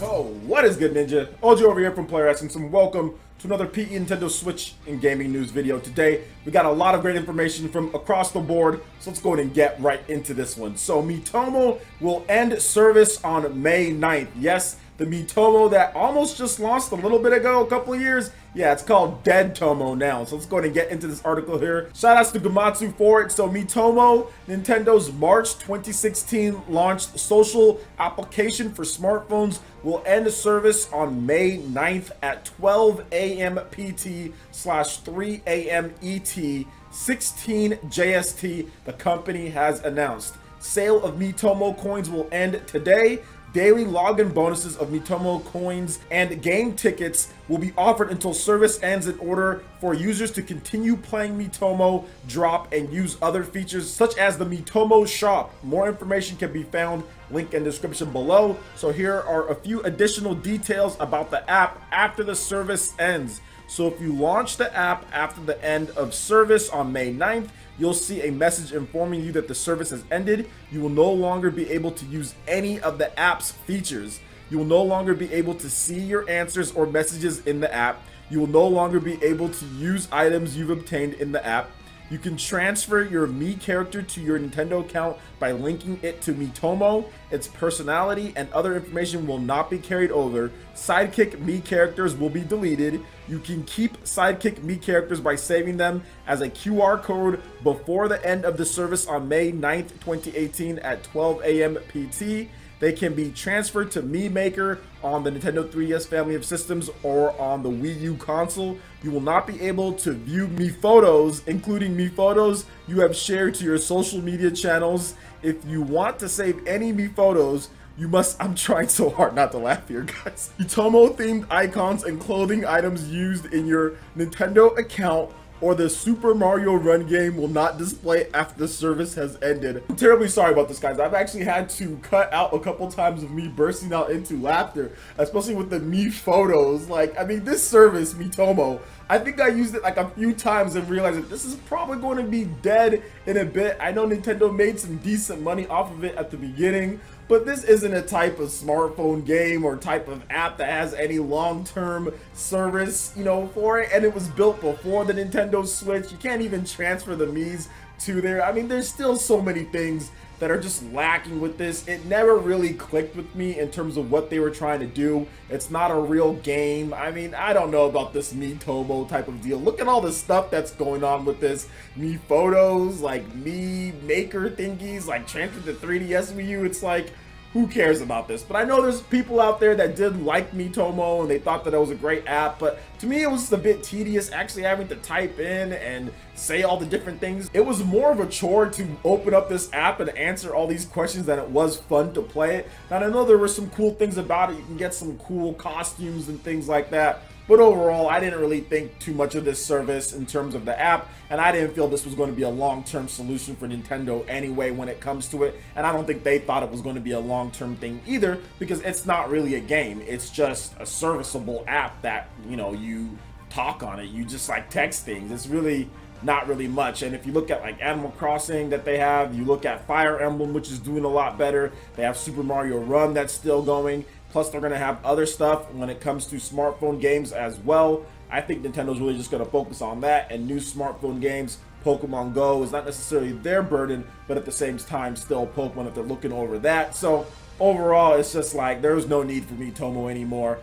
Oh, what is good, Ninja? OG over here from Player Essence, and welcome to another PE Nintendo Switch and gaming news video. Today, we got a lot of great information from across the board, so let's go ahead and get right into this one. So, Miitomo will end service on May 9th. Yes, the Miitomo that almost just launched a little bit ago, a couple of years. Yeah, it's called Dead Tomo now. So let's go ahead and get into this article here. Shoutouts to Gamatsu for it. So Miitomo, Nintendo's March 2016 launched social application for smartphones, will end service on May 9th at 12 a.m. PT / 3 a.m. ET, 16 JST, the company has announced. Sale of Miitomo coins will end today. Daily login bonuses of Miitomo coins and game tickets will be offered until service ends in order for users to continue playing Miitomo, drop, and use other features such as the Miitomo shop. More information can be found, link in description below. So here are a few additional details about the app after the service ends. So if you launch the app after the end of service on May 9th, you'll see a message informing you that the service has ended. You will no longer be able to use any of the app's features. You will no longer be able to see your answers or messages in the app. You will no longer be able to use items you've obtained in the app. You can transfer your Mii character to your Nintendo account by linking it to Miitomo. Its personality and other information will not be carried over. Sidekick Mii characters will be deleted. You can keep Sidekick Mii characters by saving them as a QR code before the end of the service on May 9th, 2018 at 12 a.m. PT. They can be transferred to Mii Maker on the Nintendo 3DS family of systems or on the Wii U console. You will not be able to view Mii photos, including Mii photos you have shared to your social media channels. If you want to save any Mii photos, you must, I'm trying so hard not to laugh here, guys. Miitomo themed icons and clothing items used in your Nintendo account or the Super Mario Run game will not display after the service has ended. I'm terribly sorry about this, guys. I've actually had to cut out a couple times of me bursting out into laughter, especially with the Mii photos. Like, I mean, this service, Miitomo, I think I used it like a few times and realized that this is probably going to be dead in a bit. I know Nintendo made some decent money off of it at the beginning, but this isn't a type of smartphone game or type of app that has any long-term service, you know, for it. And it was built before the Nintendo Switch. You can't even transfer the Miis to there. I mean, there's still so many things that are just lacking with this. It never really clicked with me in terms of what they were trying to do. It's not a real game. I mean, I don't know about this Miitomo type of deal. Look at all the stuff that's going on with this. Mii photos, like Mii Maker thingies, like transferred to 3DS Wii U. It's like, who cares about this? But I know there's people out there that did like Miitomo and they thought that it was a great app, but to me it was a bit tedious actually having to type in and say all the different things. It was more of a chore to open up this app and answer all these questions than it was fun to play it. And I know there were some cool things about it. You can get some cool costumes and things like that. But overall, I didn't really think too much of this service in terms of the app, and I didn't feel this was going to be a long-term solution for Nintendo anyway when it comes to it, and I don't think they thought it was going to be a long-term thing either, because it's not really a game. It's just a serviceable app that, you know, you talk on it, you just like text things. It's really not really much. And if you look at like Animal Crossing that they have, you look at Fire Emblem, which is doing a lot better. They have Super Mario Run that's still going. Plus, they're going to have other stuff when it comes to smartphone games as well. I think Nintendo's really just going to focus on that and new smartphone games. Pokemon Go is not necessarily their burden, but at the same time, still Pokemon if they're looking over that. So overall, it's just like there's no need for Miitomo anymore.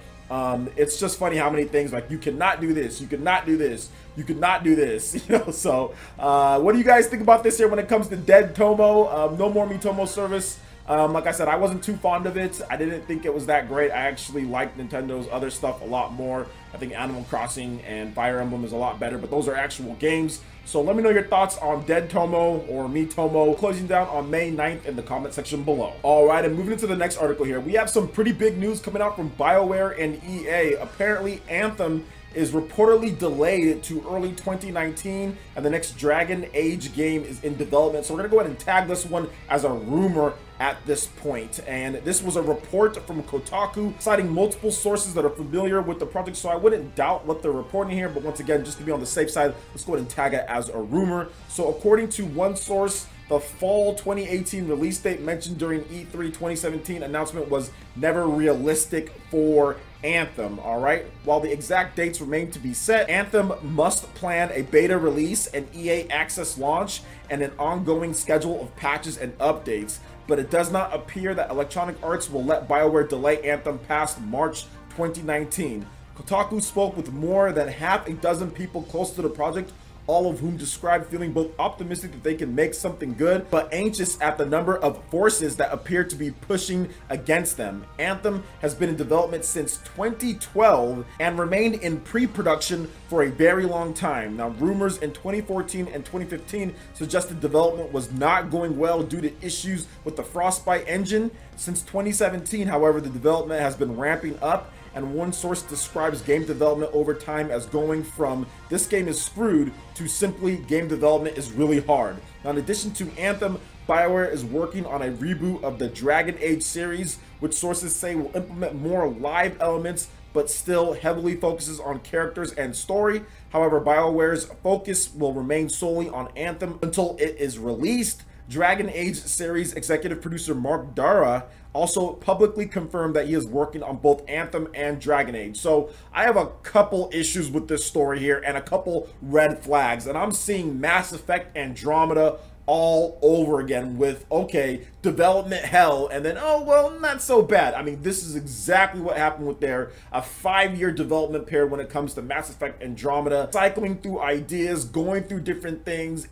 It's just funny how many things like you cannot do this, you cannot do this, you cannot do this, you know. So what do you guys think about this here when it comes to Dead Tomo? No more Miitomo service. Like I said, I wasn't too fond of it. I didn't think it was that great. I actually liked Nintendo's other stuff a lot more. I think Animal Crossing and Fire Emblem is a lot better, but those are actual games. So let me know your thoughts on Dead Tomo or Miitomo closing down on May 9th in the comment section below. All right, and moving into the next article here, we have some pretty big news coming out from BioWare and EA. Apparently, Anthem is reportedly delayed to early 2019, and the next Dragon Age game is in development. So we're gonna go ahead and tag this one as a rumor at this point. And this was a report from Kotaku citing multiple sources that are familiar with the project, so I wouldn't doubt what they're reporting here, but once again, just to be on the safe side, let's go ahead and tag it as a rumor. So according to one source, the the fall 2018 release date mentioned during E3 2017 announcement was never realistic for Anthem, alright? While the exact dates remain to be set, Anthem must plan a beta release, an EA Access launch, and an ongoing schedule of patches and updates, but it does not appear that Electronic Arts will let BioWare delay Anthem past March 2019. Kotaku spoke with more than half a dozen people close to the project, all of whom described feeling both optimistic that they can make something good, but anxious at the number of forces that appear to be pushing against them. Anthem has been in development since 2012 and remained in pre-production for a very long time. Now, rumors in 2014 and 2015 suggested development was not going well due to issues with the Frostbite engine. Since 2017, however, the development has been ramping up, and one source describes game development over time as going from "this game is screwed" to simply "game development is really hard." Now, in addition to Anthem, BioWare is working on a reboot of the Dragon Age series, which sources say will implement more live elements but still heavily focuses on characters and story. However, BioWare's focus will remain solely on Anthem until it is released. Dragon Age series executive producer Mark Dara also publicly confirmed that he is working on both Anthem and Dragon Age. So I have a couple issues with this story here and a couple red flags, and I'm seeing Mass Effect Andromeda all over again with, okay, development hell, and then, oh, well, not so bad. I mean, this is exactly what happened with their 5-year development period when it comes to Mass Effect Andromeda, cycling through ideas, going through different things,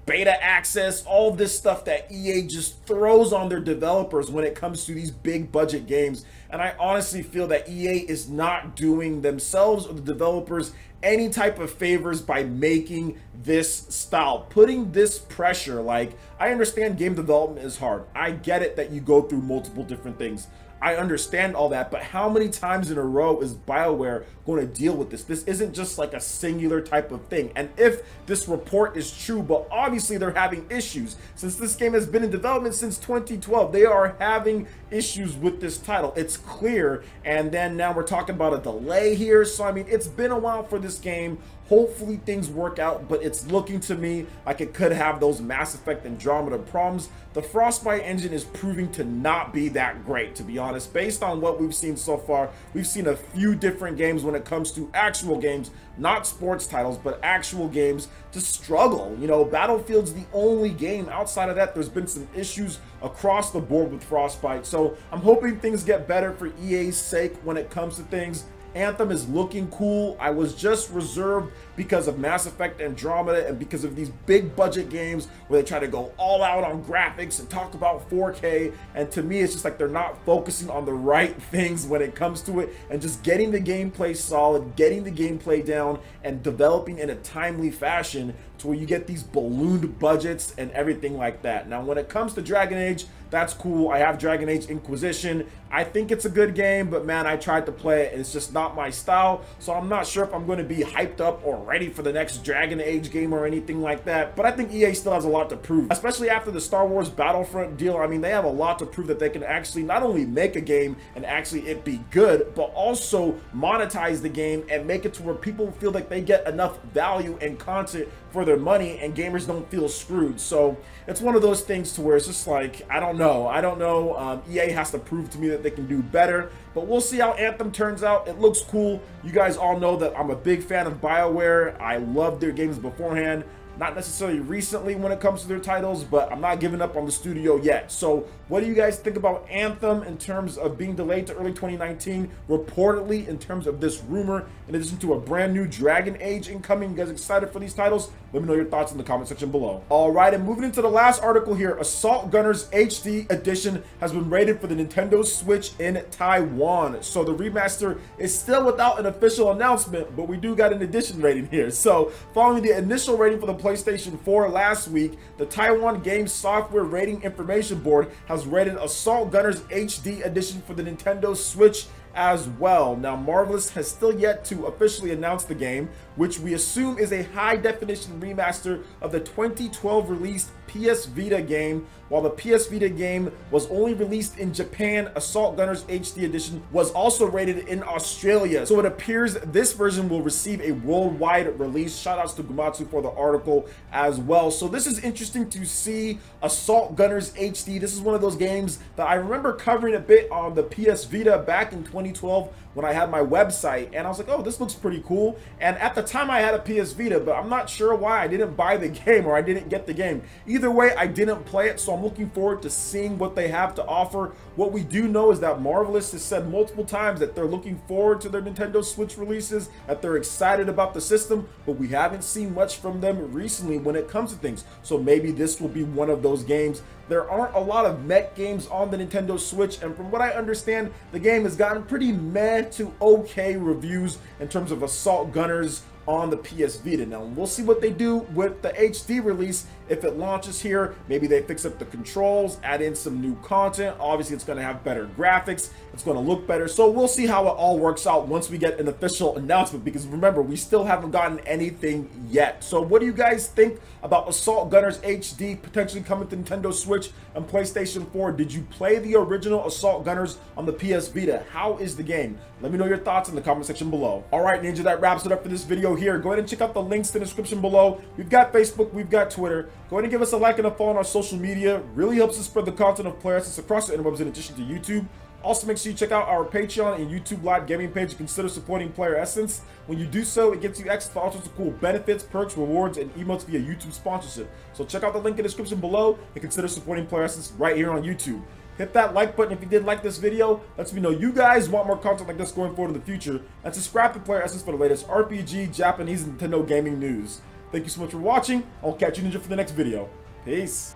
beta access, all this stuff that EA just throws on their developers when it comes to these big budget games. And I honestly feel that EA is not doing themselves or the developers any type of favors by making this style, putting this pressure. Like, I understand game development is hard. I get it that you go through multiple different things. I understand all that, but how many times in a row is BioWare going to deal with this? This isn't just like a singular type of thing. And if this report is true, but obviously they're having issues. Since this game has been in development since 2012, they are having issues with this title. It's clear. And then now we're talking about a delay here. So, I mean, it's been a while for this game. Hopefully things work out, but it's looking to me like it could have those Mass Effect Andromeda problems. The Frostbite engine is proving to not be that great, to be honest. Based on what we've seen so far, we've seen a few different games when it comes to actual games, not sports titles, but actual games, to struggle. You know, Battlefield's the only game. Outside of that, there's been some issues across the board with Frostbite. So I'm hoping things get better for EA's sake when it comes to things. Anthem is looking cool. I was just reserved because of Mass Effect Andromeda and because of these big budget games where they try to go all out on graphics and talk about 4K, and to me it's just like they're not focusing on the right things when it comes to it and just getting the gameplay solid, getting the gameplay down, and developing in a timely fashion to where you get these ballooned budgets and everything like that. Now when it comes to Dragon Age, that's cool. I have Dragon Age Inquisition. I think it's a good game, but man, I tried to play it and it's just not my style. So I'm not sure if I'm going to be hyped up or ready for the next Dragon Age game or anything like that. But I think EA still has a lot to prove, especially after the Star Wars Battlefront deal. I mean, they have a lot to prove that they can actually not only make a game and actually it be good, but also monetize the game and make it to where people feel like they get enough value and content for their money and gamers don't feel screwed. So it's one of those things to where it's just like, I don't know. EA has to prove to me that they can do better, but we'll see how Anthem turns out. It looks cool. You guys all know that I'm a big fan of BioWare. I loved their games beforehand. Not necessarily recently when it comes to their titles, but I'm not giving up on the studio yet. So what do you guys think about Anthem in terms of being delayed to early 2019? Reportedly, in terms of this rumor, in addition to a brand new Dragon Age incoming. You guys excited for these titles? Let me know your thoughts in the comment section below. Alright, and moving into the last article here, Assault Gunners HD Edition has been rated for the Nintendo Switch in Taiwan. So the remaster is still without an official announcement, but we do got an edition rating here. So following the initial rating for the PlayStation 4 last week, the Taiwan Game Software Rating Information Board has rated Assault Gunners HD Edition for the Nintendo Switch as well. Now, Marvelous has still yet to officially announce the game, which we assume is a high-definition remaster of the 2012 released PS Vita game. While the PS Vita game was only released in Japan, Assault Gunners HD Edition was also rated in Australia. So it appears this version will receive a worldwide release. Shoutouts to Gumatsu for the article as well. So this is interesting to see. Assault Gunners HD. This is one of those games that I remember covering a bit on the PS Vita back in 2012 when I had my website, and I was like, oh, this looks pretty cool. And at the time I had a PS Vita, but I'm not sure why I didn't buy the game or I didn't get the game. Either way, I didn't play it, so I'm looking forward to seeing what they have to offer. What we do know is that Marvelous has said multiple times that they're looking forward to their Nintendo Switch releases, that they're excited about the system, but we haven't seen much from them recently when it comes to things. So maybe this will be one of those games. There aren't a lot of mech games on the Nintendo Switch, and from what I understand, the game has gotten pretty meh to okay reviews in terms of Assault Gunners on the PS Vita. Now, we'll see what they do with the HD release if it launches here. Maybe they fix up the controls, add in some new content. Obviously, it's going to have better graphics. It's going to look better. So we'll see how it all works out once we get an official announcement, because remember, we still haven't gotten anything yet. So what do you guys think about Assault Gunners HD potentially coming to Nintendo Switch and PlayStation 4? Did you play the original Assault Gunners on the PS Vita? How is the game? Let me know your thoughts in the comment section below. All right, Ninja, that wraps it up for this video here. Go ahead and check out the links in the description below. We've got Facebook, we've got Twitter. Go ahead and give us a like and a follow on our social media. Really helps us spread the content of Player Essence across the interwebs in addition to YouTube. Also, make sure you check out our Patreon and YouTube Live gaming page and consider supporting Player Essence. When you do so, it gets you access to all sorts of cool benefits, perks, rewards, and emotes via YouTube sponsorship. So check out the link in the description below and consider supporting Player Essence right here on YouTube. Hit that like button if you did like this video. Lets me know you guys want more content like this going forward in the future. And subscribe to Player Essence for the latest RPG, Japanese, and Nintendo gaming news. Thank you so much for watching. I'll catch you, Ninja, for the next video. Peace.